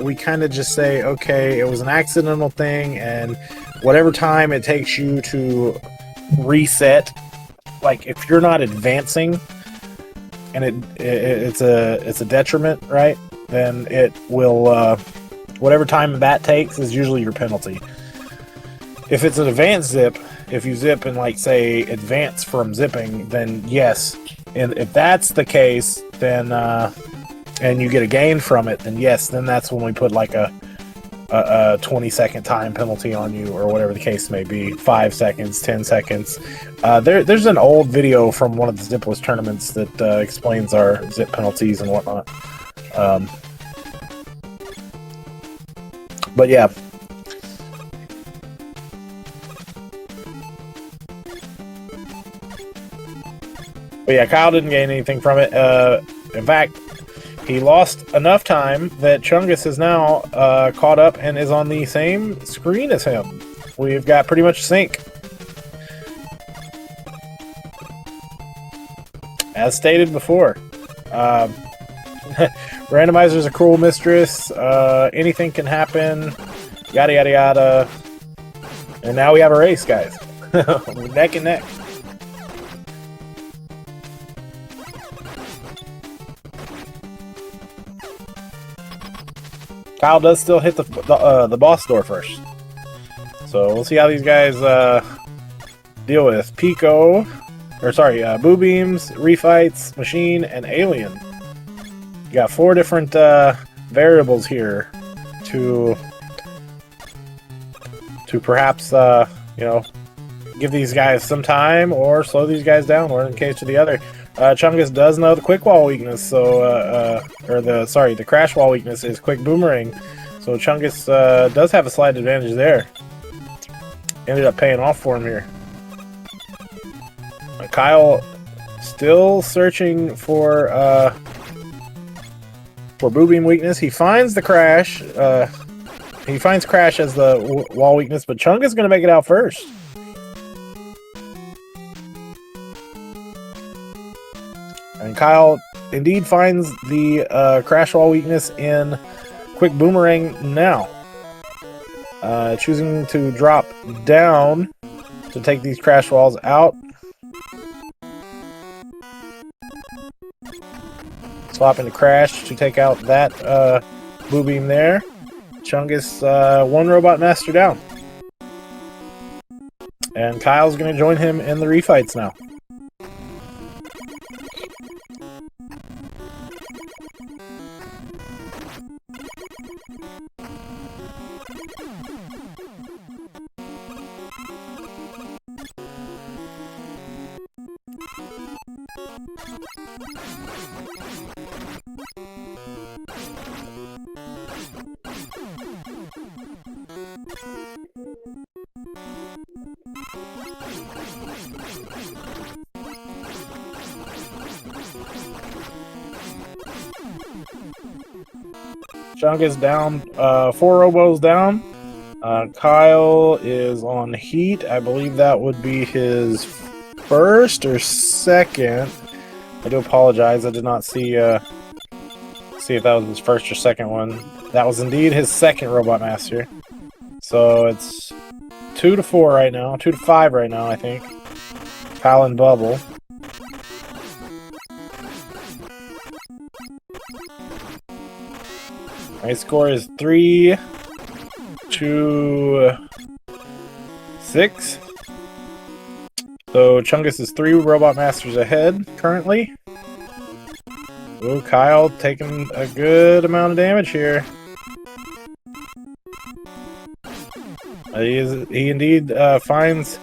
we kind of just say, okay, it was an accidental thing, and whatever time it takes you to reset, like if you're not advancing and it's a detriment, right, then it will whatever time that takes is usually your penalty. If it's an advanced zip, if you zip and, like, say, advance from zipping, then yes. And if that's the case, then and you get a gain from it, then yes, then that's when we put like a a 20-second time penalty on you, or whatever the case may be. 5 seconds, 10 seconds. There's an old video from one of the Zipless tournaments that explains our zip penalties and whatnot. But yeah. But yeah, Kyle didn't gain anything from it. In fact, he lost enough time that Chungus is now caught up and is on the same screen as him. We've got pretty much sync. As stated before, Randomizer's a cruel mistress. Anything can happen. Yada, yada, yada. And now we have a race, guys. Neck and neck. Kyle does still hit the boss door first. So we'll see how these guys deal with Pico, or sorry, Boo Beams, Refights, Machine, and Alien. You got 4 different variables here to perhaps you know, give these guys some time or slow these guys down, or in case of the other. Chungus does know the quick wall weakness, so the crash wall weakness is quick boomerang. So Chungus does have a slight advantage there. Ended up paying off for him here. Kyle still searching for Boo Beam weakness. He finds the crash. He finds crash as the wall weakness, but Chungus is going to make it out first. And Kyle indeed finds the crash wall weakness in quick boomerang now. Choosing to drop down to take these crash walls out. Swap into crash to take out that Boo Beam there. Chungus 1 Robot Master down. And Kyle's going to join him in the refights now. Chungus down, 4 Robos down. Kyle is on heat. I believe that would be his first or second. I do apologize. I did not see if that was his first or second one. That was indeed his second Robot Master. So it's 2-4 right now. 2-5 right now, I think. Kyle and Bubble. My score is 3-6. So Chungus is 3 Robot Masters ahead currently. Ooh, Kyle taking a good amount of damage here. He indeed finds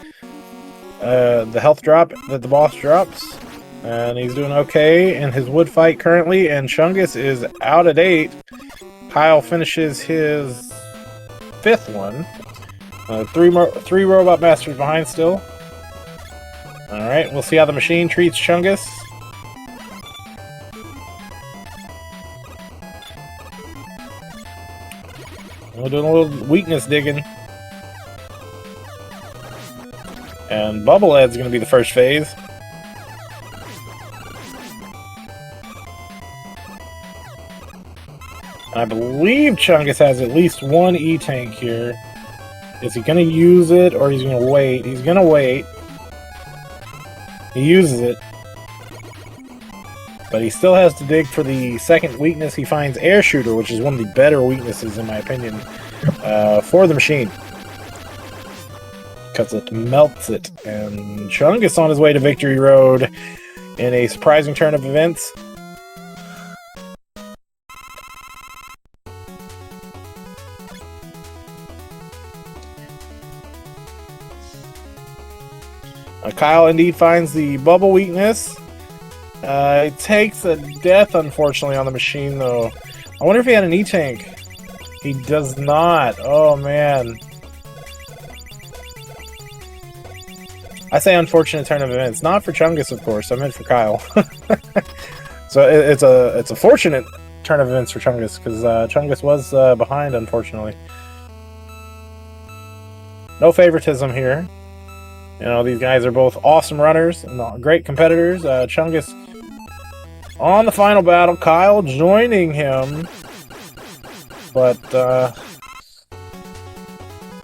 the health drop that the boss drops. And he's doing okay in his wood fight currently. And Chungus is out of date. Kyle finishes his 5th one. 3 Robot Masters behind still. Alright, we'll see how the machine treats Chungus. We're doing a little weakness digging. And Bubblehead's going to be the first phase. I believe Chungus has at least 1 E-Tank here. Is he going to use it, or he's going to wait? He's going to wait. He uses it. But he still has to dig for the second weakness. He finds Air Shooter, which is one of the better weaknesses, in my opinion, for the machine. Because it melts it. And Chungus on his way to Victory Road in a surprising turn of events. Kyle indeed finds the bubble weakness. It takes a death, unfortunately, on the machine, though. I wonder if he had an E-Tank. He does not. Oh, man. I say unfortunate turn of events. Not for Chungus, of course. I meant for Kyle. So it's a fortunate turn of events for Chungus, because Chungus was behind, unfortunately. No favoritism here. You know, these guys are both awesome runners and great competitors. Chungus on the final battle. Kyle joining him. But a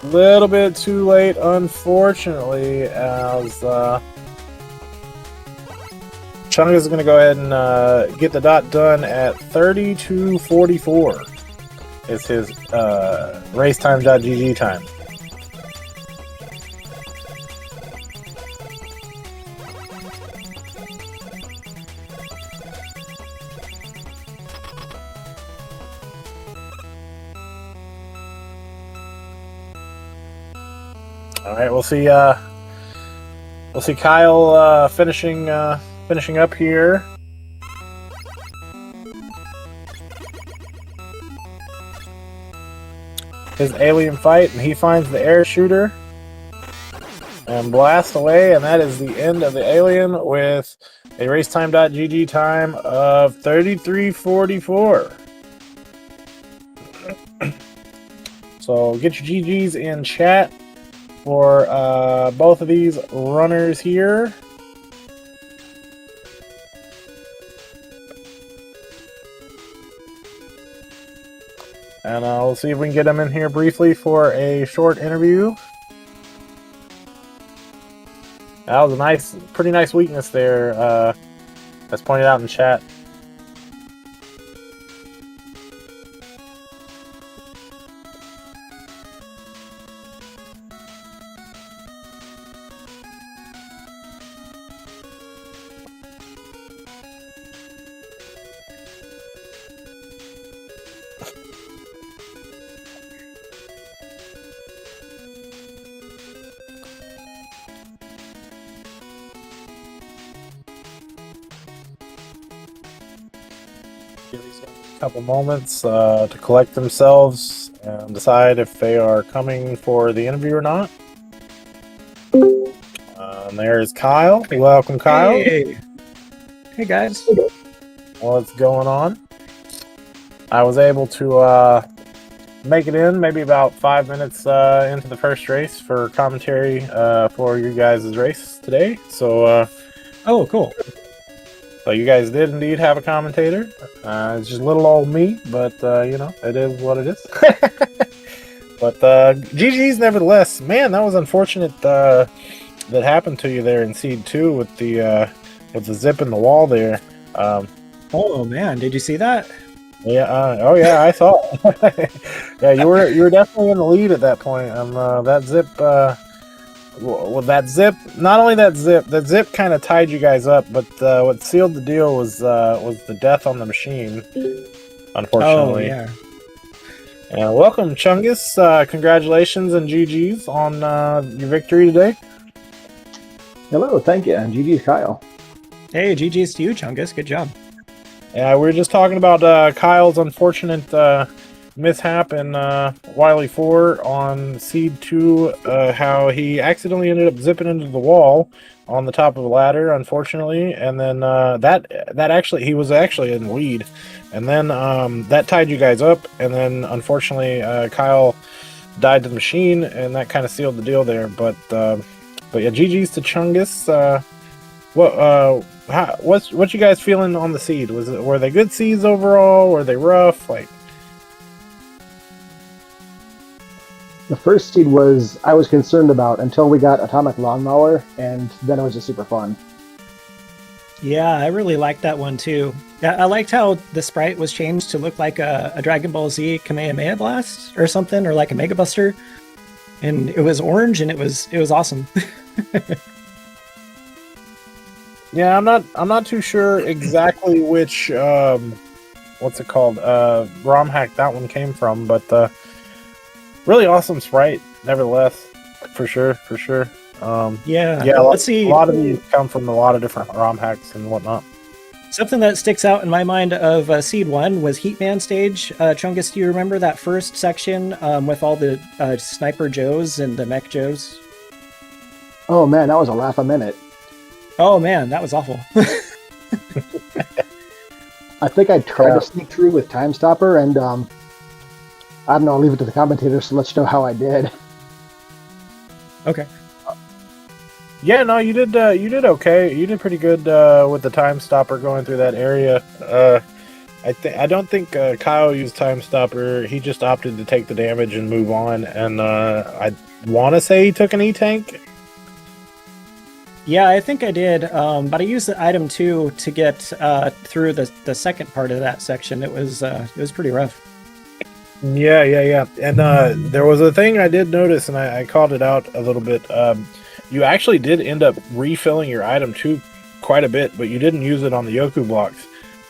little bit too late, unfortunately, as Chungus is going to go ahead and get the dot done at 32:44. It's his racetime.gg time. All right, we'll see Kyle finishing up here. His alien fight, and he finds the air shooter and blasts away, and that is the end of the alien with a racetime.gg time of 33:44. So get your GGs in chat for both of these runners here. And we'll see if we can get them in here briefly for a short interview. That was a pretty nice weakness there, as pointed out in chat. Give these guys a couple moments to collect themselves and decide if they are coming for the interview or not. And there's Kyle. Welcome, Kyle. Hey guys. What's going on? I was able to make it in maybe about 5 minutes into the first race for commentary for you guys' race today. So, Oh, cool. So you guys did indeed have a commentator. It's just little old me, but you know, it is what it is. But GG's nevertheless. Man, that was unfortunate that happened to you there in Seed 2 with the zip in the wall there. Oh man, did you see that? Yeah. Oh yeah, I saw it. Yeah, you were definitely in the lead at that point. That zip. Well, that zip. Not only that zip kind of tied you guys up, but what sealed the deal was the death on the machine. Unfortunately. Oh yeah. And welcome, Chungus. Congratulations and GG's on your victory today. Hello, thank you. And GG's Kyle. Hey, GG's to you, Chungus. Good job. Yeah, we were just talking about Kyle's unfortunate mishap in Wily 4 on Seed 2, how he accidentally ended up zipping into the wall on the top of a ladder, unfortunately, and then that actually, he was actually in the lead, and then that tied you guys up, and then unfortunately Kyle died to the machine, and that kind of sealed the deal there. But yeah, GG's to Chungus. What you guys feeling on the seed? Were they good seeds overall? Were they rough? Like, The first seed I was concerned about until we got Atomic Lawnmower, and then it was just super fun. Yeah, I really liked that one too. Yeah, I liked how the sprite was changed to look like a Dragon Ball Z Kamehameha Blast or something, or like a Mega Buster, and it was orange, and it was awesome. yeah, I'm not too sure exactly which what's it called ROM hack that one came from, but really awesome sprite nevertheless, for sure. Yeah. Yeah, Let's a see. lot of these come from a lot of different ROM hacks and whatnot. Something that sticks out in my mind of Seed 1 was Heatman stage. Chungus, do you remember that first section with all the Sniper Joes and the Mech Joes? Oh man, that was a laugh a minute. Oh man, that was awful. I think I tried to sneak through with Time Stopper, and I don't know. I'll leave it to the commentators to let you know how I did. Okay. Yeah, no, you did okay. You did pretty good with the Time Stopper going through that area. I don't think Kyle used Time Stopper. He just opted to take the damage and move on. And I want to say he took an E-Tank. Yeah, I think I did. But I used the item 2 to get through the second part of that section. It was pretty rough. Yeah. And there was a thing I did notice, and I called it out a little bit. You actually did end up refilling your item 2 quite a bit, but you didn't use it on the Yoku blocks.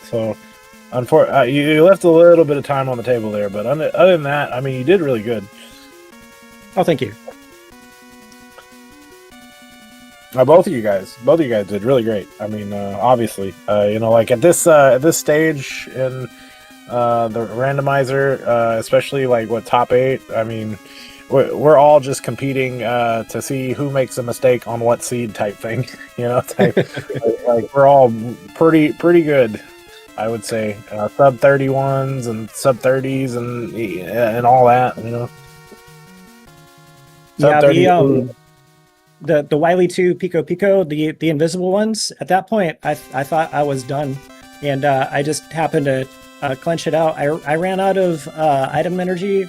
So, you left a little bit of time on the table there. But other than that, I mean, you did really good. Oh, thank you. Both of you guys did really great. I mean, obviously, like at this stage in the randomizer, especially like what top 8. I mean, we're all just competing to see who makes a mistake on what seed type thing. Like we're all pretty good, I would say. Sub 31s and sub 30s and all that. Sub Yeah, the Wily 2 Pico, the invisible ones, at that point, I thought I was done. And I just happened to clench it out. I ran out of item energy.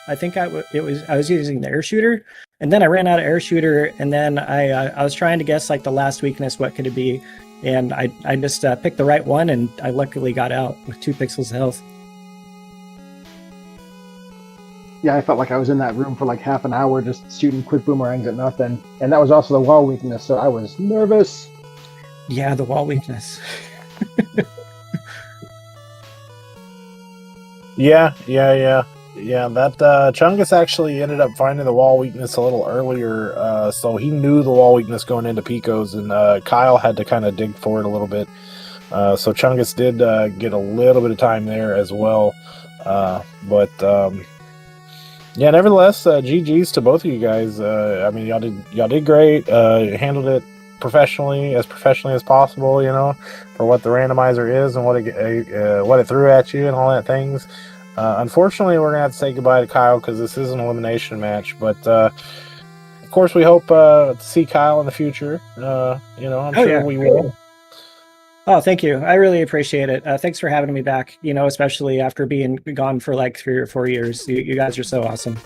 I think I was using the air shooter, and then I ran out of air shooter, and then I was trying to guess like the last weakness, what could it be? And I just picked the right one, and I luckily got out with 2 pixels of health. Yeah, I felt like I was in that room for like half an hour just shooting quick boomerangs at nothing. And that was also the wall weakness, so I was nervous. Yeah, the wall weakness. Yeah. That Chungus actually ended up finding the wall weakness a little earlier, so he knew the wall weakness going into Picos, and Kyle had to kind of dig for it a little bit. So Chungus did get a little bit of time there as well, but yeah. Nevertheless, GGs to both of you guys. I mean, y'all did great. You handled it professionally as possible. For what the randomizer is and what it threw at you and all that things. Unfortunately, we're gonna have to say goodbye to Kyle because this is an elimination match. But of course, we hope to see Kyle in the future. I'm sure we will. Oh, thank you. I really appreciate it. Thanks for having me back. Especially after being gone for like 3 or 4 years. You guys are so awesome.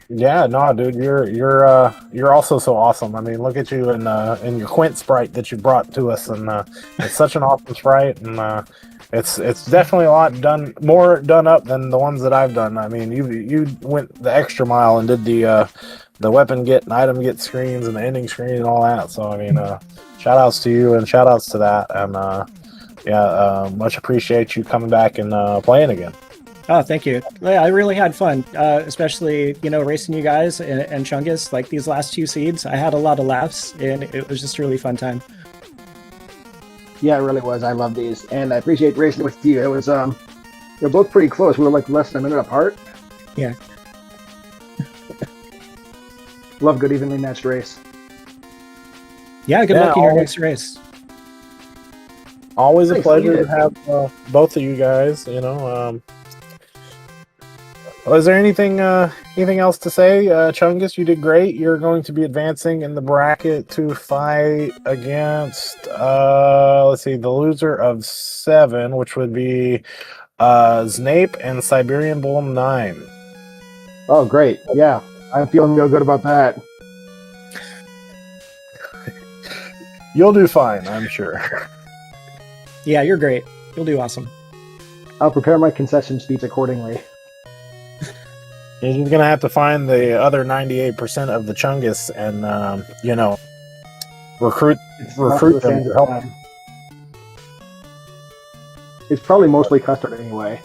Yeah, no, dude, you're also so awesome. I mean, look at you in your Quint sprite that you brought to us, and it's such an awesome sprite, and it's definitely a lot more done up than the ones that I've done. I mean, you went the extra mile and did the weapon get and item get screens and the ending screen and all that. So I mean, shout outs to you and shout outs to that, and much appreciate you coming back and playing again. Oh, thank you. Yeah, I really had fun, especially, racing you guys and Chungus. Like these last 2 seeds, I had a lot of laughs, and it was just a really fun time. Yeah, it really was. I love these, and I appreciate racing with you. It was, they're both pretty close. We were like less than a minute apart. Yeah. Love good evenly matched race. Yeah, good luck in your next race. Always a pleasure to have both of you guys. Was there anything else to say? Chungus, you did great. You're going to be advancing in the bracket to fight against let's see, the loser of 7, which would be Snape and Siberian Bull 9. Oh, great. Yeah, I'm feeling real good about that. You'll do fine, I'm sure. Yeah, you're great. You'll do awesome. I'll prepare my concession speech accordingly. You're just gonna have to find the other 98% of the Chungus and recruit them to help. It's probably mostly custard anyway.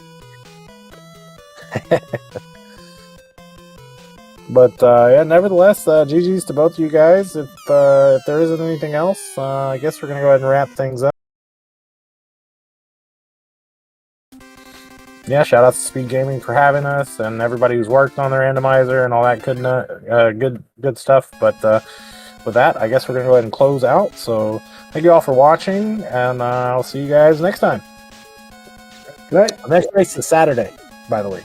But yeah, nevertheless, GG's to both of you guys. If there isn't anything else, I guess we're gonna go ahead and wrap things up. Yeah, shout out to Speed Gaming for having us, and everybody who's worked on the randomizer and all that good stuff. But with that, I guess we're gonna go ahead and close out. So thank you all for watching, and I'll see you guys next time. Good night. The next race is Saturday, by the way.